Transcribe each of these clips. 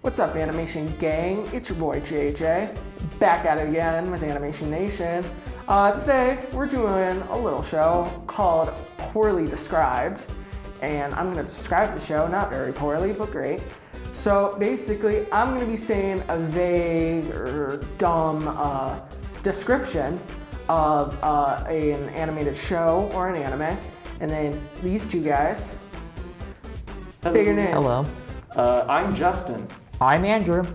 What's up, Animation Gang? It's your boy JJ, back at it again with Animation Nation. Today, we're doing a little show called Poorly Described, and I'm going to describe the show, not very poorly, but great. So basically, I'm going to be saying a vague or dumb description of an animated show or an anime, and then these two guys, say your names. Hello. I'm Justin. I'm Andrew.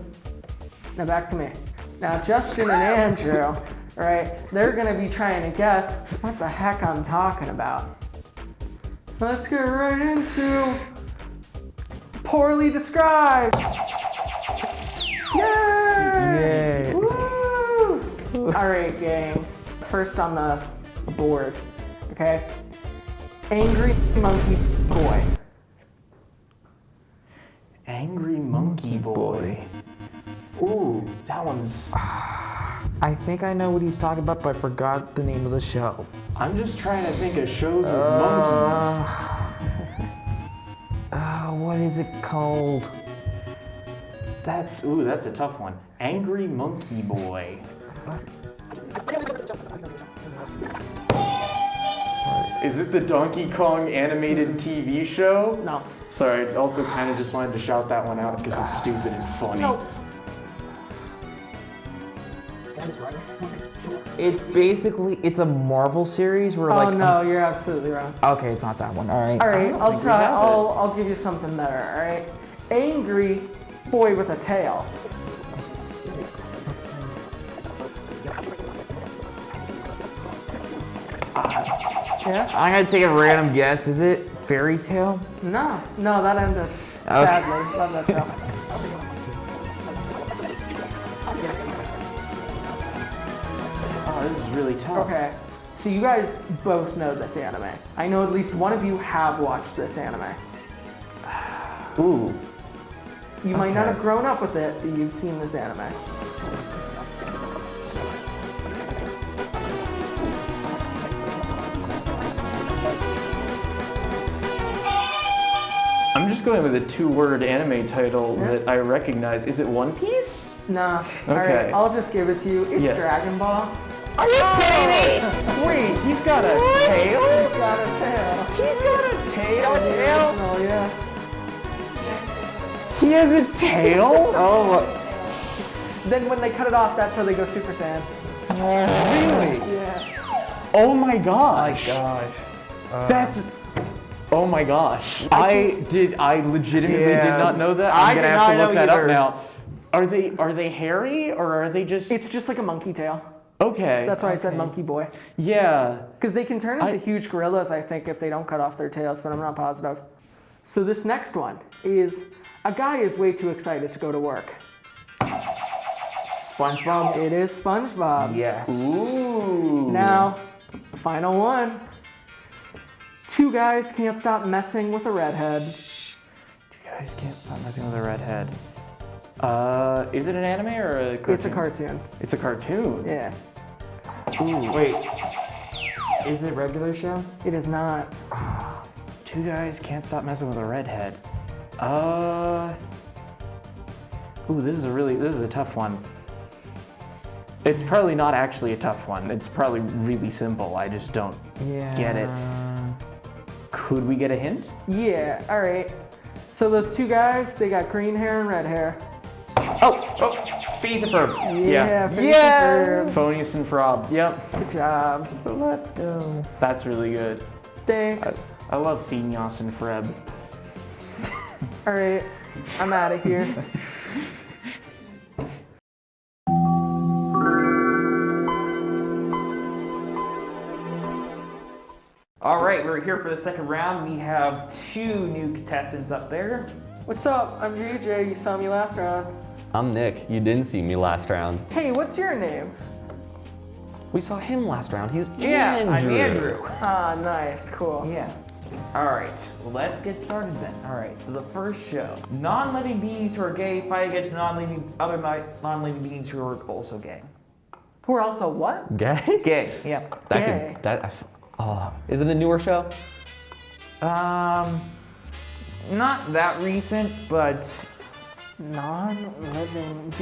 Now back to me. Now Justin and Andrew, right, they're gonna be trying to guess what the heck I'm talking about. Let's get right into Poorly Described. Yay! Yay. Woo! All right, gang. First on the board, okay? Angry Monkey Boy. Angry Monkey Boy. Ooh, that one's... I think I know what he's talking about, but I forgot the name of the show. I'm just trying to think of shows with monkeys. What is it called? That's a tough one. Angry Monkey Boy. Is it the Donkey Kong animated TV show? No. Sorry, I also kind of just wanted to shout that one out because it's stupid and funny. No. It's a Marvel series where Oh no, you're absolutely wrong. Okay, it's not that one. All right. All right, don't I'll think we try. have it. I'll give you something better. All right, Angry Boy with a Tail. Yeah? I'm gonna take a random guess. Is it Fairy Tale? No, that ended sadly. Love that show. Oh, this is really tough. Okay, so you guys both know this anime. I know at least one of you have watched this anime. Ooh. You might not have grown up with it, but you've seen this anime. I'm just going with a two-word anime title that I recognize. Is it One Piece? Nah. Okay. All right, I'll just give it to you. It's Yeah. Dragon Ball. Are you kidding me? Wait, he's got a tail? He's got a tail. He's got a tail? Oh yeah. He has a tail? Oh, Then when they cut it off, that's how they go Super Saiyan. Really? Yeah. Oh my gosh. gosh. That's... Oh my gosh. I legitimately did not know that. I I'm gonna did have to not look know that up either. now. Are they hairy or are they just... It's just like a monkey tail. Okay. That's why I said monkey boy. Yeah. Because they can turn into huge gorillas, I think, if they don't cut off their tails, but I'm not positive. So this next one is, a guy is way too excited to go to work. SpongeBob? It is SpongeBob. Yes. Ooh. Now, final one. Two guys can't stop messing with a redhead. You guys can't stop messing with a redhead. Is it an anime or a cartoon? It's a cartoon. It's a cartoon. Yeah. Ooh, wait. Is it a regular show? It is not. Two guys can't stop messing with a redhead. Ooh, this is a tough one. It's probably not actually a tough one. It's probably really simple. I just don't get it. Could we get a hint? Yeah, all right. So those two guys, they got green hair and red hair. Phineas and Ferb. Yeah. Phineas and Yeah. Ferb. Phineas and Ferb. Yep. Good job. Let's go. That's really good. Thanks. I love Phineas and Ferb. All right, I'm out of here. All right, we're here for the second round. We have two new contestants up there. What's up? I'm JJ. You saw me last round. I'm Nick. You didn't see me last round. Hey, what's your name? We saw him last round. He's Yeah, Andrew. I'm Andrew. Ah, nice, cool. Yeah. All right, let's get started then. All right, so the first show. Non-living beings who are gay fight against non-living beings who are also gay. Who are also what? Gay? Gay, yeah. Gay. Is it a newer show? Not that recent, but Non-living.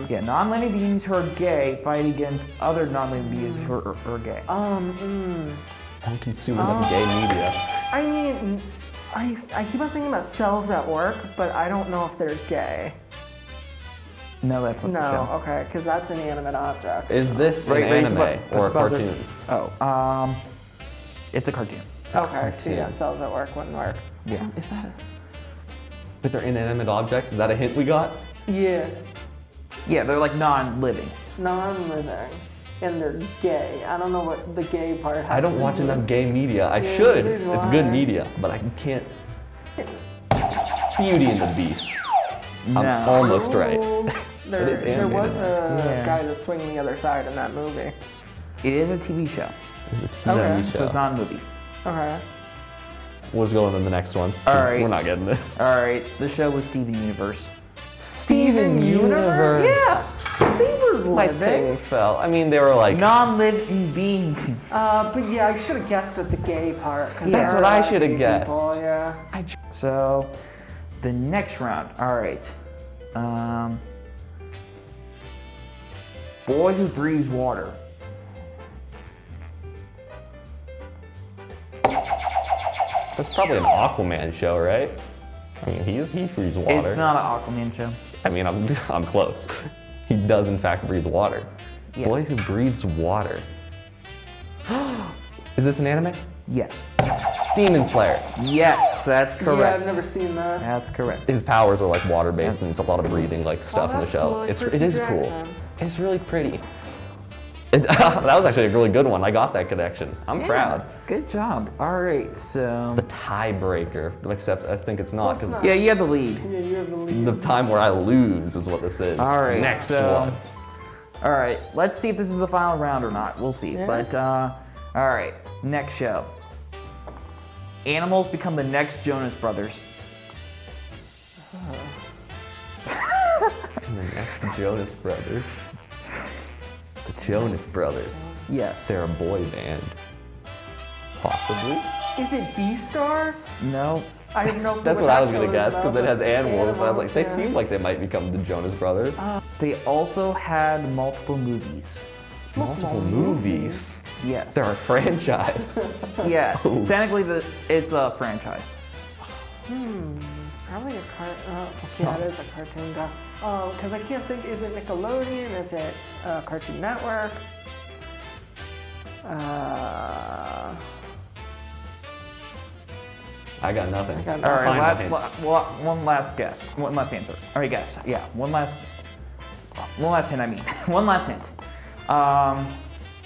Yeah, non-living beings who are gay fight against other non-living beings who are gay. Don't consume enough gay media. I mean, I keep on thinking about cells at work, but I don't know if they're gay. No, that's not the No, show. okay, because that's an animate object. Is this an Raise the anime bu- or a the buzzer. cartoon? Oh, it's a cartoon. Okay, so yeah, cells at work wouldn't work. Yeah. Is that but they're inanimate objects? Is that a hint we got? Yeah, Yeah, they're like non-living. non-living, and they're gay. I don't know what the gay part has I don't to watch do with enough gay media. I Yeah, should. neither do It's good I. media, but I can't. Beauty and the Beast. No. I'm almost right. Ooh, There, is there was animated. a Yeah. guy that's swinging the other side in that movie. It is a TV show, It's a TV Okay. show. so it's not a movie. Okay. We'll just go on to the next one. 'cause All right. We're not getting this. All right, the show was Steven Universe. Steven Universe? Yeah, they were My living. thing fell. I mean, they were like. Non-living beings. But yeah, I should have guessed with the gay part. 'cause Yeah. there That's are what a I lot of should have gay guessed. people, yeah. So, the next round. All right. Boy who breathes water. That's probably an Aquaman show, right? I mean, he breathes water. It's not an Aquaman show. I mean, I'm close. He does in fact breathe water. Yes. Boy who breathes water. Is this an anime? Yes. Demon Slayer. Yes, that's correct. Yeah, I've never seen that. That's correct. His powers are like water based, and it's a lot of breathing like stuff in the that's show. cool, like It Percy is cool. Jackson. It's really pretty. That was actually a really good one. I got that connection. I'm proud. Good job. All right, so. The tiebreaker, except I think it's not Well, it's because not. Yeah, you have the lead. Yeah, you have the lead. the time where I lose is what this is. All right, Next so- one. All right, let's see if this is the final round or not. We'll see. Yeah. But, all right, next show. Animals become the next Jonas Brothers. And the next Jonas Brothers. The Jonas Brothers. Yes. They're a boy band. Possibly. Is it Beastars? No. I have no clue. That's what I was that gonna show guess is because it about, has but animals. I was like, they yeah. seem like they might become the Jonas Brothers. They also had multiple movies. Multiple movies. Yes. They're a franchise. Yeah. Oh. Technically, it's a franchise. It's probably a yeah, it is a cartoon. Because I can't think. Is it Nickelodeon? Is it Cartoon Network? I got nothing. got All nothing. right, Find last, my one last guess. One last answer. All right, guess. Yeah, one last hint, I mean. One last hint.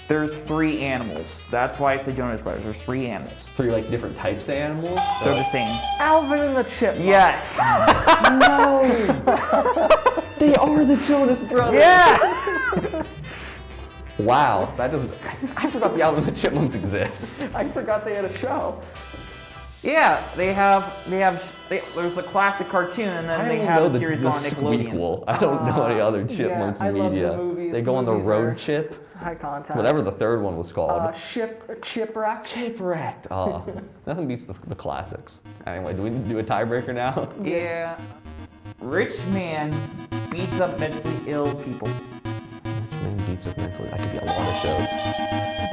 There's 3 animals. That's why it's the Jonas Brothers. There's 3 animals. 3 like different types of animals. They're the same. Alvin and the Chipmunks. Yes. No. They are the Jonas Brothers. Yeah. Wow, that doesn't. I forgot the Alvin and the Chipmunks exist. I forgot they had a show. Yeah, there's a classic cartoon, and then they have a series going on Nickelodeon. Squeakquel. I don't know any other Chipmunks I love the media. movies. They go on the Movies road are chip, High contact. whatever the third one was called. Shipwreck. Shipwrecked. Oh, nothing beats the classics. Anyway, do we do a tiebreaker now? Yeah. Rich man beats up mentally ill people. Man beats up mentally. That could be a lot of shows.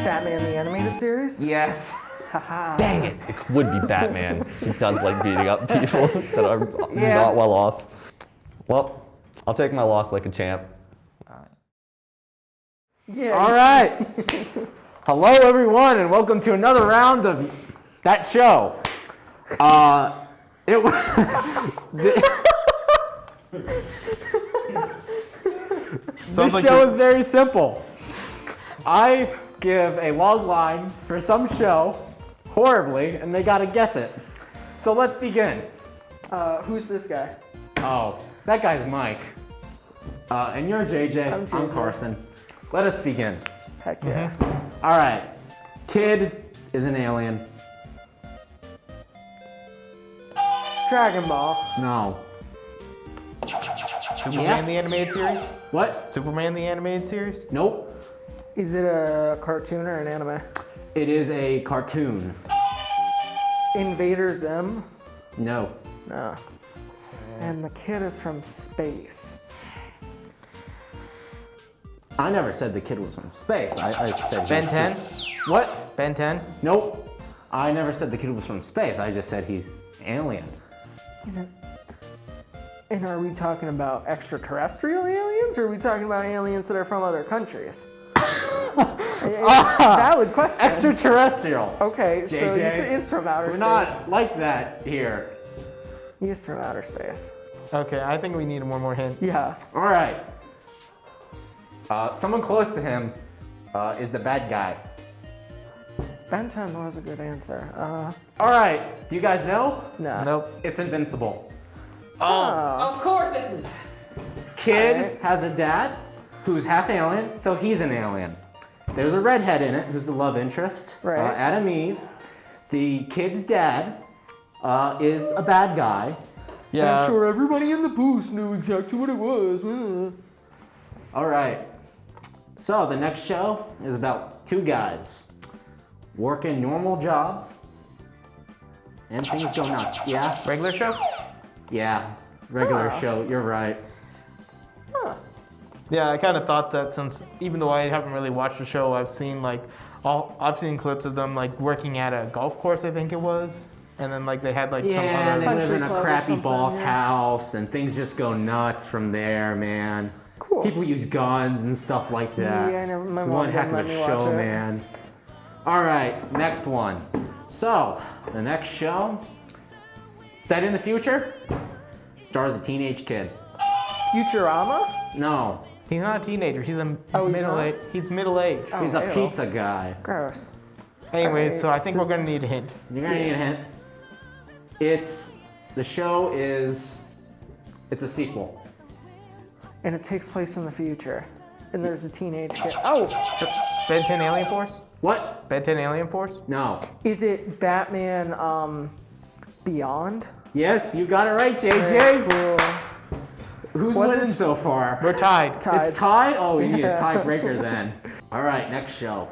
Batman the Animated Series. Yes. Haha. Dang it! It would be Batman. He does like beating up people that are Yeah. not well off. Well, I'll take my loss like a champ. Yeah. All right. Hello, everyone, and welcome to another round of that show. It was. This show is very simple. I give a long line for some show, horribly, and they gotta guess it. So let's begin. Who's this guy? Oh, that guy's Mike. And you're JJ. I'm JJ. Carson. Let us begin. Heck yeah. All right. Kid is an alien. Dragon Ball. No. Superman the animated series? What? Superman the animated series? Nope. Is it a cartoon or an anime? It is a cartoon. Invader Zim. No. No. and the kid is from space. I never said the kid was from space. I said Ben he's 10? just- What? Ben 10? Nope. I never said the kid was from space. I just said he's alien. He's an. And are we talking about extraterrestrial aliens, or are we talking about aliens that are from other countries? Valid question. Extraterrestrial. Okay, so JJ, he is from outer We're space. not like that here. He is from outer space. Okay, I think we need one more hint. Yeah. All right. Someone close to him is the bad guy. Ben 10 was a good answer. All right. Do you guys know? No. Nope. It's invincible. Oh. Of course it's. Kid Alright. has a dad who's half alien, so he's an alien. There's a redhead in it who's the love interest, Right. Adam Eve. The kid's dad is a bad guy. Yeah. I'm sure everybody in the booth knew exactly what it was. All right. So the next show is about two guys working normal jobs, and things go nuts. Yeah? Regular show? Yeah. Regular Huh. show. You're right. Yeah, I kind of thought that since, even though I haven't really watched the show, I've seen I've seen clips of them like working at a golf course, I think it was, and then like they had like some Yeah, other. they Country live in club a or crappy something, boss yeah. house, and things just go nuts from there, man. Cool. People use guns and stuff like that. Yeah, I never- my It's mom one heck of didn't a let me watch show, it. man. All right, next one. So, the next show, set in the future, stars a teenage kid. Futurama? No, He's not a teenager. He's a Oh, he's middle not? age. He's middle aged. Oh, he's a ew. pizza guy. Gross. Anyways, so I Alright, think so- we're gonna need a hint. You're gonna need a hint. The show is, it's a sequel. And it takes place in the future. And there's a teenage kid. Oh! Ben 10 Alien Force? What? Ben 10 Alien Force? No. Is it Batman Beyond? Yes, you got it right, Very JJ. cool. Who's Was winning it- so far? We're tied. Tied. It's tied? Oh, we need a Yeah. tiebreaker then. All right, next show.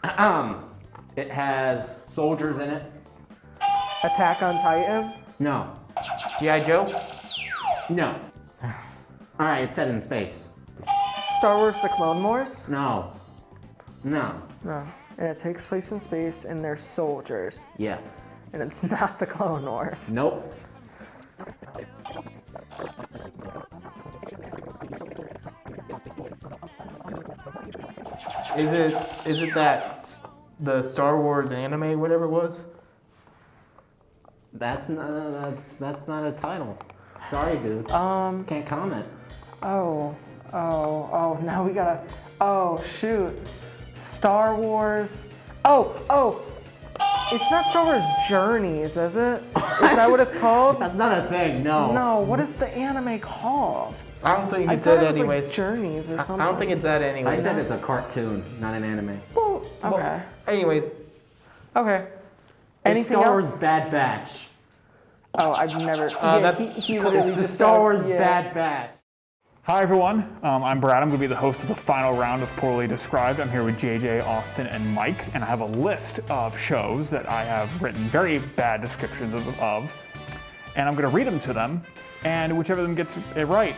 It has soldiers in it. Attack on Titan? No. G.I. Joe? No. All right, it's set in space. Star Wars The Clone Wars? No. No. No. And it takes place in space and there's soldiers. Yeah. And it's not The Clone Wars. Nope. Is it the Star Wars anime, whatever it was? That's not a title. Sorry, dude. Can't comment. Oh, now we gotta. Oh, shoot. Star Wars. Oh. It's not Star Wars Journeys, is it? Is that what it's called? That's not a thing. No. No, what is the anime called? I don't think I it's thought that it was anyways. like Journeys or something. I don't think it's that I anyways. said it's a cartoon, not an anime. Well, okay. Well, anyways, Okay. It's Anything Star else? Wars Bad Batch. Oh, I've never. that's- he It's literally the just Star said- Wars yeah. Bad Batch. Hi everyone, I'm Brad. I'm going to be the host of the final round of Poorly Described. I'm here with JJ, Austin, and Mike, and I have a list of shows that I have written very bad descriptions of, and I'm going to read them to them, and whichever of them gets it right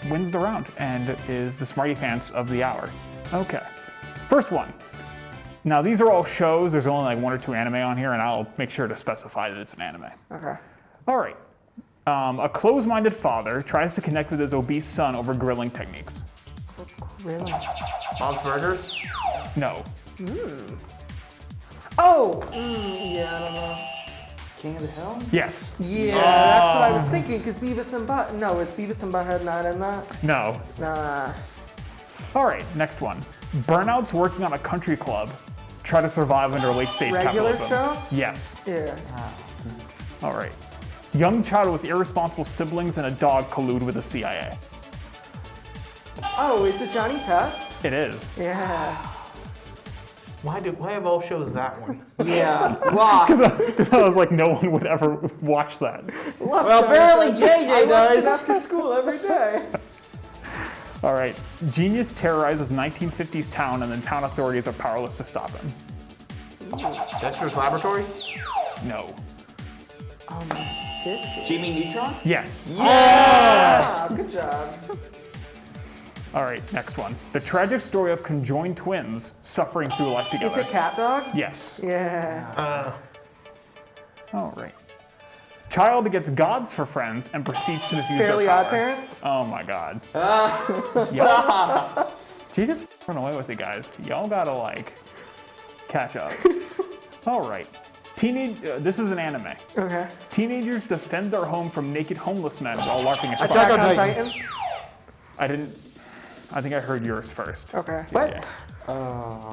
wins the round and is the smarty pants of the hour. Okay, first one. Now these are all shows. There's only like one or two anime on here, and I'll make sure to specify that it's an anime. Okay. All right. A close-minded father tries to connect with his obese son over grilling techniques. Really? Bob's Burgers? No. Oh! Yeah, I don't know. King of the Hill? Yes. Yeah, that's what I was thinking, because Beavis and Butt. No, is Beavis and Butthead not in that? No. Nah. All right, next one. Burnouts working on a country club try to survive under late-stage Regular capitalism. show? Yes. Yeah. All right. Young child with irresponsible siblings and a dog collude with the CIA. Oh, is it Johnny Test? It is. Yeah. Why have all shows that one? Yeah. Why? Because I was like, no one would ever watch that. Well, apparently JJ I watched it does. after school every day. All right. Genius terrorizes 1950s town, and the town authorities are powerless to stop him. Dexter's Laboratory? No. Jimmy Neutron? Yes. Ah, good job. All right, next one. The tragic story of conjoined twins suffering through life together. Is it Cat Dog? Yes. Yeah. All right. Child gets gods for friends and proceeds to misuse Fairly their power. Odd Parents? Oh my god. Y'all, she just run away with it, guys. Y'all gotta like catch up. All right. This is an anime. Okay. Teenagers defend their home from naked homeless men while LARPing a spy. Attack on on Titan? I think I heard yours first. Okay. What? Yeah.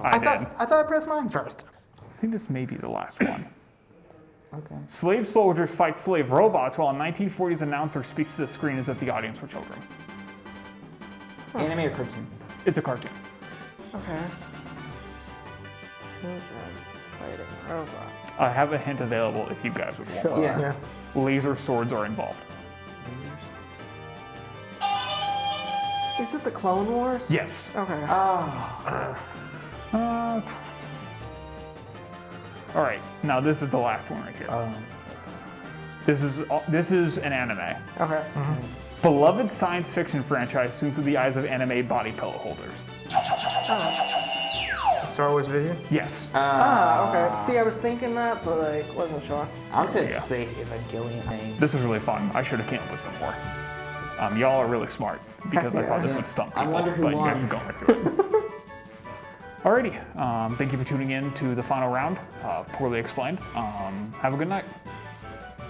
I thought I pressed mine first. I think this may be the last one. Okay. Slave soldiers fight slave robots while a 1940s announcer speaks to the screen as if the audience were children. Anime or cartoon? It's a cartoon. Okay. Children fighting robots. I have a hint available if you guys would want. Sure. Yeah. Laser swords are involved. Is it the Clone Wars? Yes. Okay. All right. Now this is the last one right here. This is an anime. Okay. Beloved science fiction franchise seen through the eyes of anime body pillow holders. Star Wars video. Yes. Okay. See, I was thinking that, but like, wasn't sure. I was gonna Yeah. say Evangelion thing. This was really fun. I should have came up with some more. Y'all are really smart because I thought this would stump I people, wonder who but you guys won. are going right through it. Alrighty. Thank you for tuning in to the final round. Poorly explained. Have a good night.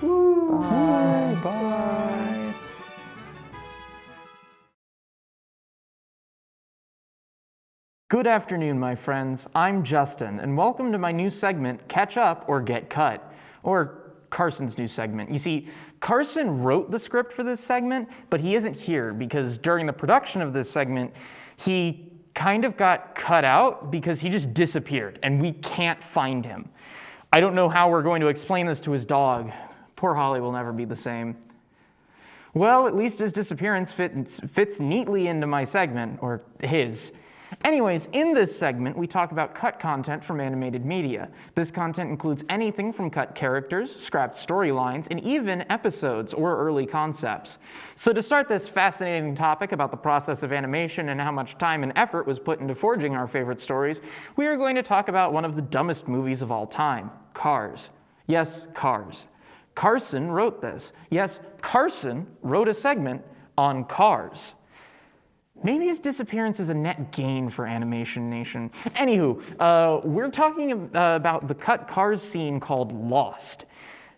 Bye. Bye. Good afternoon, my friends. I'm Justin, and welcome to my new segment, Catch Up or Get Cut, or Carson's new segment. You see, Carson wrote the script for this segment, but he isn't here because during the production of this segment, he kind of got cut out because he just disappeared, and we can't find him. I don't know how we're going to explain this to his dog. Poor Holly will never be the same. Well, at least his disappearance fits neatly into my segment, or his. Anyways, in this segment, we talk about cut content from animated media. This content includes anything from cut characters, scrapped storylines, and even episodes or early concepts. So to start this fascinating topic about the process of animation and how much time and effort was put into forging our favorite stories, we are going to talk about one of the dumbest movies of all time, Cars. Yes, Cars. Carson wrote this. Yes, Carson wrote a segment on Cars. Maybe his disappearance is a net gain for Animation Nation. Anywho, we're talking about the cut Cars scene called Lost.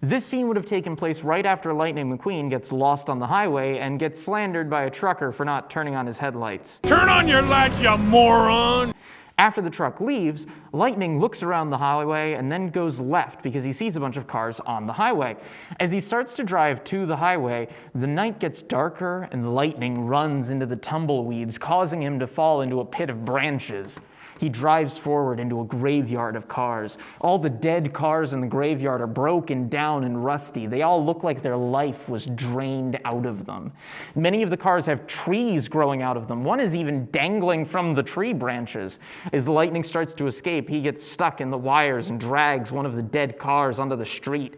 This scene would have taken place right after Lightning McQueen gets lost on the highway and gets slandered by a trucker for not turning on his headlights. Turn on your lights, you moron! After the truck leaves, Lightning looks around the highway and then goes left because he sees a bunch of cars on the highway. As he starts to drive to the highway, the night gets darker and Lightning runs into the tumbleweeds, causing him to fall into a pit of branches. He drives forward into a graveyard of cars. All the dead cars in the graveyard are broken down and rusty. They all look like their life was drained out of them. Many of the cars have trees growing out of them. One is even dangling from the tree branches. As Lightning starts to escape, he gets stuck in the wires and drags one of the dead cars onto the street.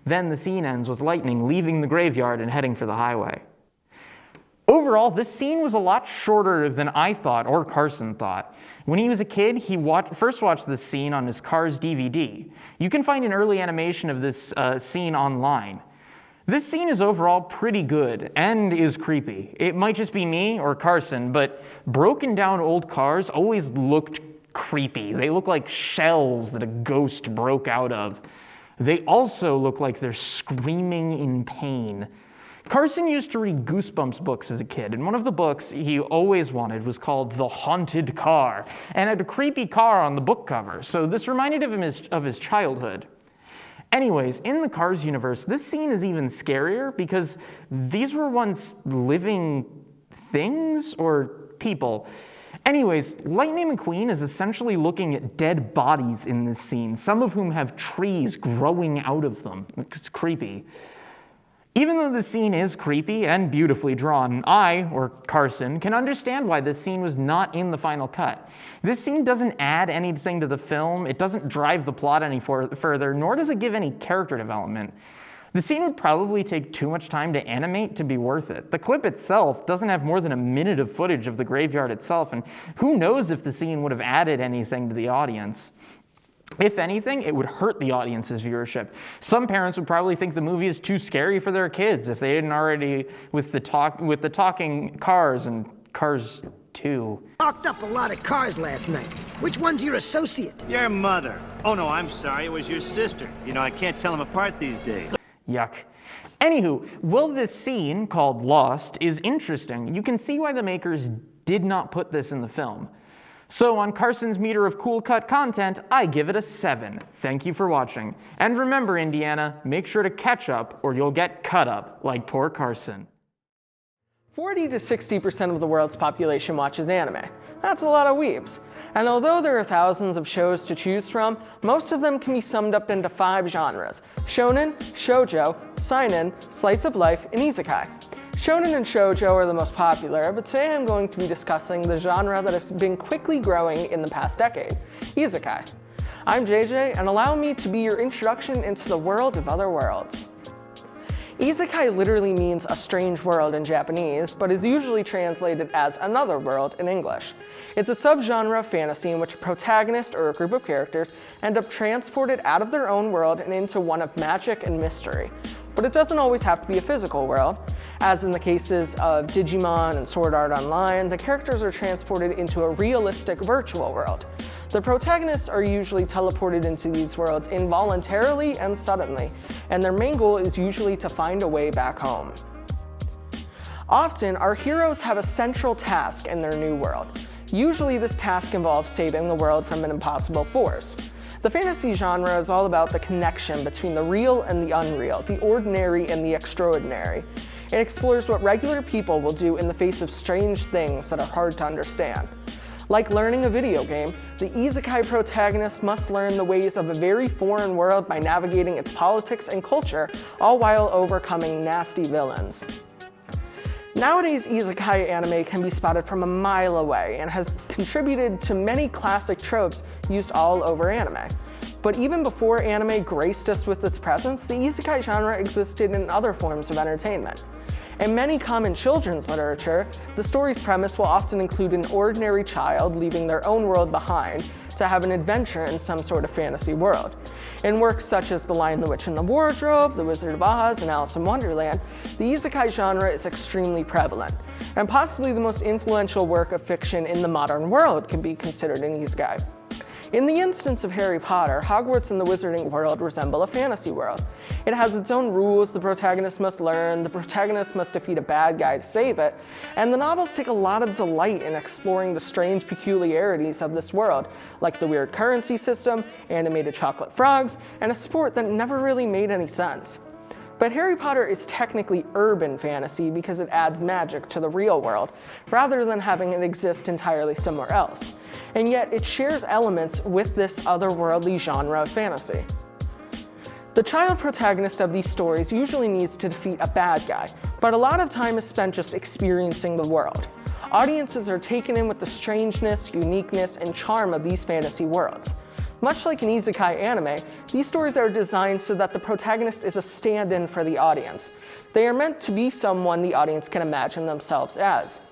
Then the scene ends with Lightning leaving the graveyard and heading for the highway. Overall, this scene was a lot shorter than I thought or Carson thought. When he was a kid, he first watched this scene on his Cars DVD. You can find an early animation of this scene online. This scene is overall pretty good and is creepy. It might just be me or Carson, but broken down old cars always looked creepy. They look like shells that a ghost broke out of. They also look like they're screaming in pain. Carson used to read Goosebumps books as a kid, and one of the books he always wanted was called The Haunted Car, and had a creepy car on the book cover, so this reminded him of his childhood. Anyways, in the Cars universe, this scene is even scarier because these were once living things or people. Anyways, Lightning McQueen is essentially looking at dead bodies in this scene, some of whom have trees growing out of them. It's creepy. Even though the scene is creepy and beautifully drawn, I, or Carson, can understand why this scene was not in the final cut. This scene doesn't add anything to the film, it doesn't drive the plot any further, nor does it give any character development. The scene would probably take too much time to animate to be worth it. The clip itself doesn't have more than a minute of footage of the graveyard itself, and who knows if the scene would have added anything to the audience. If anything, it would hurt the audience's viewership. Some parents would probably think the movie is too scary for their kids if they didn't already with the talking cars and Cars 2. Locked up a lot of cars last night. Which one's your associate? Your mother. Oh, no, I'm sorry. It was your sister. You know, I can't tell them apart these days. Yuck. Anywho, well, this scene, called Lost, is interesting. You can see why the makers did not put this in the film. So on Carson's meter of cool cut content, I give it a 7. Thank you for watching. And remember, Indiana, make sure to catch up or you'll get cut up like poor Carson. 40 to 60% of the world's population watches anime. That's a lot of weebs. And although there are thousands of shows to choose from, most of them can be summed up into 5 genres: shonen, shoujo, seinen, slice of life, and isekai. Shonen and shoujo are the most popular, but today I'm going to be discussing the genre that has been quickly growing in the past decade, isekai. I'm JJ, and allow me to be your introduction into the world of other worlds. Isekai literally means a strange world in Japanese, but is usually translated as another world in English. It's a subgenre of fantasy in which a protagonist or a group of characters end up transported out of their own world and into one of magic and mystery. But it doesn't always have to be a physical world. As in the cases of Digimon and Sword Art Online, the characters are transported into a realistic virtual world. The protagonists are usually teleported into these worlds involuntarily and suddenly, and their main goal is usually to find a way back home. Often, our heroes have a central task in their new world. Usually this task involves saving the world from an impossible force. The fantasy genre is all about the connection between the real and the unreal, the ordinary and the extraordinary. It explores what regular people will do in the face of strange things that are hard to understand. Like learning a video game, the isekai protagonist must learn the ways of a very foreign world by navigating its politics and culture, all while overcoming nasty villains. Nowadays, isekai anime can be spotted from a mile away and has contributed to many classic tropes used all over anime. But even before anime graced us with its presence, the isekai genre existed in other forms of entertainment. In many common children's literature, the story's premise will often include an ordinary child leaving their own world behind to have an adventure in some sort of fantasy world. In works such as The Lion, the Witch, and the Wardrobe, The Wizard of Oz, and Alice in Wonderland, the isekai genre is extremely prevalent, and possibly the most influential work of fiction in the modern world can be considered an isekai. In the instance of Harry Potter, Hogwarts and the Wizarding World resemble a fantasy world. It has its own rules the protagonist must learn, the protagonist must defeat a bad guy to save it, and the novels take a lot of delight in exploring the strange peculiarities of this world, like the weird currency system, animated chocolate frogs, and a sport that never really made any sense. But Harry Potter is technically urban fantasy because it adds magic to the real world, rather than having it exist entirely somewhere else. And yet it shares elements with this otherworldly genre of fantasy. The child protagonist of these stories usually needs to defeat a bad guy, but a lot of time is spent just experiencing the world. Audiences are taken in with the strangeness, uniqueness, and charm of these fantasy worlds. Much like an isekai anime, these stories are designed so that the protagonist is a stand-in for the audience. They are meant to be someone the audience can imagine themselves as.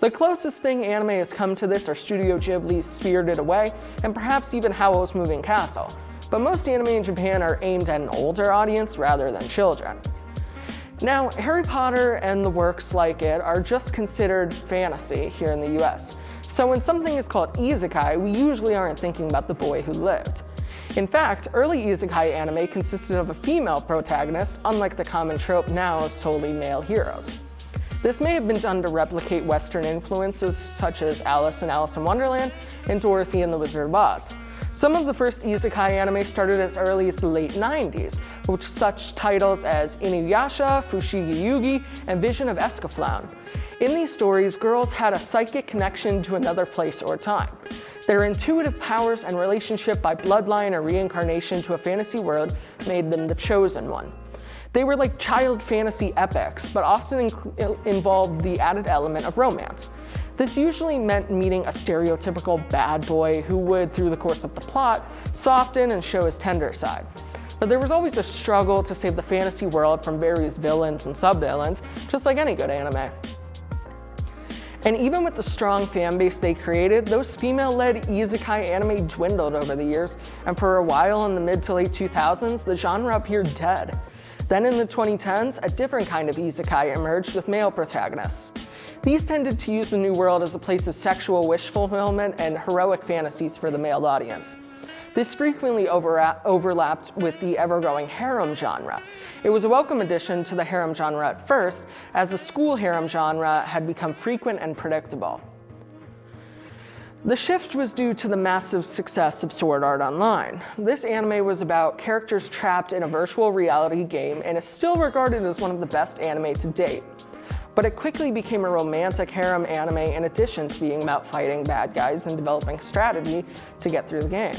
The closest thing anime has come to this are Studio Ghibli's Spirited Away, and perhaps even Howl's Moving Castle. But most anime in Japan are aimed at an older audience rather than children. Now, Harry Potter and the works like it are just considered fantasy here in the US. So when something is called isekai, we usually aren't thinking about the boy who lived. In fact, early isekai anime consisted of a female protagonist, unlike the common trope now of solely male heroes. This may have been done to replicate Western influences such as Alice and Alice in Wonderland and Dorothy and the Wizard of Oz. Some of the first isekai anime started as early as the late 90s, with such titles as Inuyasha, Fushigi Yugi, and Vision of Escaflowne. In these stories, girls had a psychic connection to another place or time. Their intuitive powers and relationship by bloodline or reincarnation to a fantasy world made them the chosen one. They were like child fantasy epics, but often involved the added element of romance. This usually meant meeting a stereotypical bad boy who would, through the course of the plot, soften and show his tender side. But there was always a struggle to save the fantasy world from various villains and sub-villains, just like any good anime. And even with the strong fan base they created, those female-led isekai anime dwindled over the years, and for a while in the mid to late 2000s, the genre appeared dead. Then in the 2010s, a different kind of isekai emerged with male protagonists. These tended to use the new world as a place of sexual wish fulfillment and heroic fantasies for the male audience. This frequently overlapped with the ever-growing harem genre. It was a welcome addition to the harem genre at first, as the school harem genre had become frequent and predictable. The shift was due to the massive success of Sword Art Online. This anime was about characters trapped in a virtual reality game and is still regarded as one of the best anime to date. But it quickly became a romantic harem anime in addition to being about fighting bad guys and developing strategy to get through the game.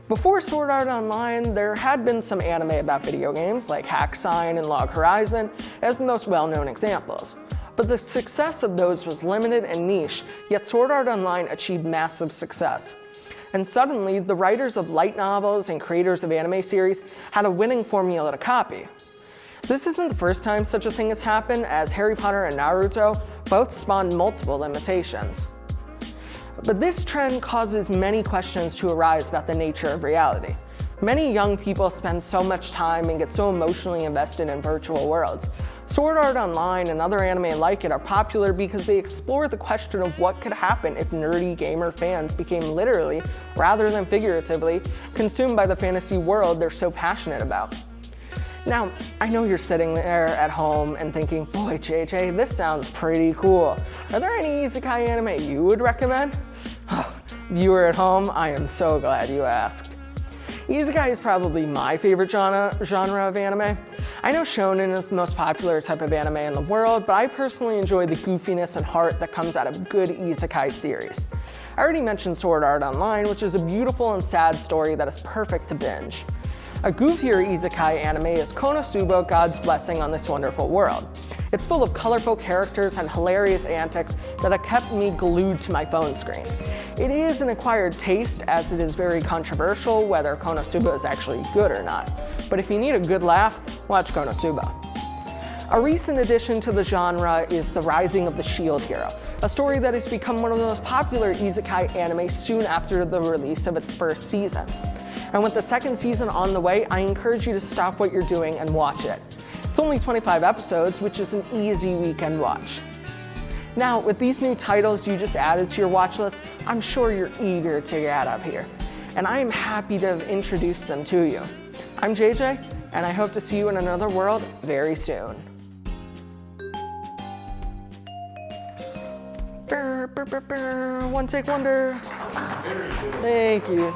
Before Sword Art Online, there had been some anime about video games like Hack Sign and Log Horizon as the most well-known examples. But the success of those was limited and niche, yet Sword Art Online achieved massive success. And suddenly, the writers of light novels and creators of anime series had a winning formula to copy. This isn't the first time such a thing has happened, as Harry Potter and Naruto both spawned multiple imitations. But this trend causes many questions to arise about the nature of reality. Many young people spend so much time and get so emotionally invested in virtual worlds. Sword Art Online and other anime like it are popular because they explore the question of what could happen if nerdy gamer fans became literally, rather than figuratively, consumed by the fantasy world they're so passionate about. Now, I know you're sitting there at home and thinking, boy, JJ, this sounds pretty cool. Are there any isekai anime you would recommend? Oh, viewer at home, I am so glad you asked. Isekai is probably my favorite genre of anime. I know shonen is the most popular type of anime in the world, but I personally enjoy the goofiness and heart that comes out of good isekai series. I already mentioned Sword Art Online, which is a beautiful and sad story that is perfect to binge. A goofier isekai anime is Konosuba, God's Blessing on This Wonderful World. It's full of colorful characters and hilarious antics that have kept me glued to my phone screen. It is an acquired taste, as it is very controversial whether Konosuba is actually good or not. But if you need a good laugh, watch Konosuba. A recent addition to the genre is The Rising of the Shield Hero, a story that has become one of the most popular isekai anime soon after the release of its first season. And with the second season on the way, I encourage you to stop what you're doing and watch it. It's only 25 episodes, which is an easy weekend watch. Now, with these new titles you just added to your watch list, I'm sure you're eager to get out of here. And I am happy to have introduced them to you. I'm JJ, and I hope to see you in another world very soon. One take wonder. Thank you.